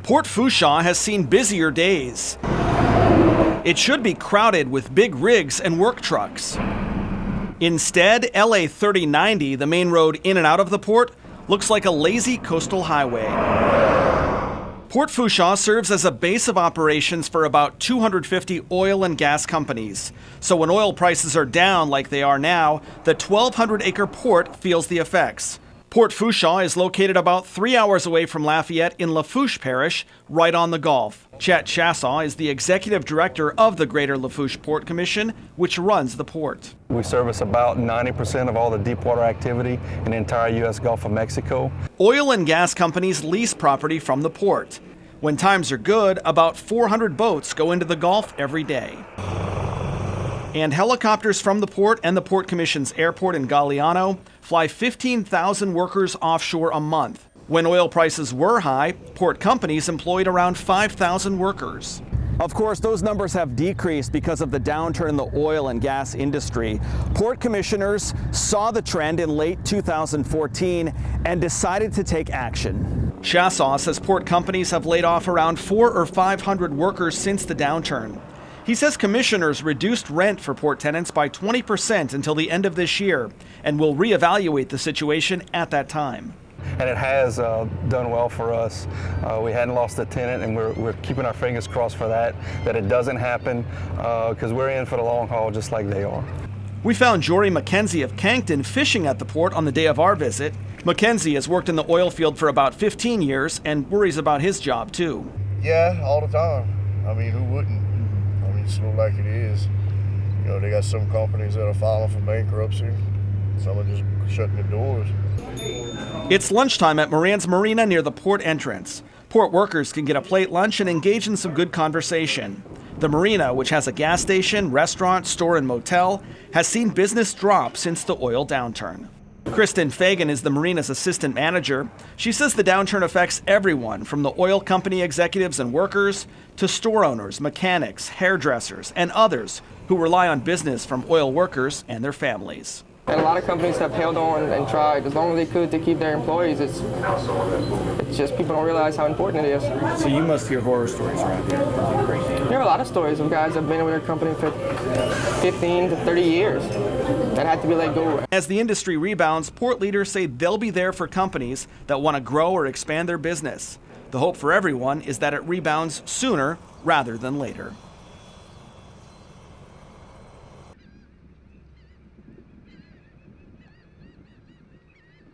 Port Fourchon has seen busier days. It should be crowded with big rigs and work trucks. Instead, LA 3090, the main road in and out of the port, looks like a lazy coastal highway. Port Fourchon serves as a base of operations for about 250 oil and gas companies. So when oil prices are down like they are now, the 1,200-acre port feels the effects. Port Fourchon is located about 3 hours away from Lafayette in Lafourche Parish, right on the Gulf. Chet Chassaw is the executive director of the Greater Lafourche Port Commission, which runs the port. We service about 90% of all the deepwater activity in the entire U.S. Gulf of Mexico. Oil and gas companies lease property from the port. When times are good, about 400 boats go into the Gulf every day. And helicopters from the port and the Port Commission's airport in Galliano fly 15,000 workers offshore a month. When oil prices were high, port companies employed around 5,000 workers. Of course, those numbers have decreased because of the downturn in the oil and gas industry. Port commissioners saw the trend in late 2014 and decided to take action. Chassaw says port companies have laid off around 400 or 500 workers since the downturn. He says commissioners reduced rent for port tenants by 20% until the end of this year and will reevaluate the situation at that time. And it has done well for us. We hadn't lost a tenant, and we're keeping our fingers crossed for that it doesn't happen, because we're in for the long haul just like they are. We found Jory McKenzie of Cankton fishing at the port on the day of our visit. McKenzie has worked in the oil field for about 15 years and worries about his job too. Yeah, all the time. I mean, who wouldn't? I mean, it's like it is. You know, they got some companies that are filing for bankruptcy. Some are just shutting the doors. It's lunchtime at Moran's Marina near the port entrance. Port workers can get a plate lunch and engage in some good conversation. The marina, which has a gas station, restaurant, store, and motel, has seen business drop since the oil downturn. Kristen Fagan is the marina's assistant manager. She says the downturn affects everyone, from the oil company executives and workers to store owners, mechanics, hairdressers, and others who rely on business from oil workers and their families. And a lot of companies have held on and tried as long as they could to keep their employees. It's just people don't realize how important it is. So you must hear horror stories around here. There are a lot of stories of guys that have been with their company for 15 to 30 years that had to be let go. As the industry rebounds, port leaders say they'll be there for companies that want to grow or expand their business. The hope for everyone is that it rebounds sooner rather than later.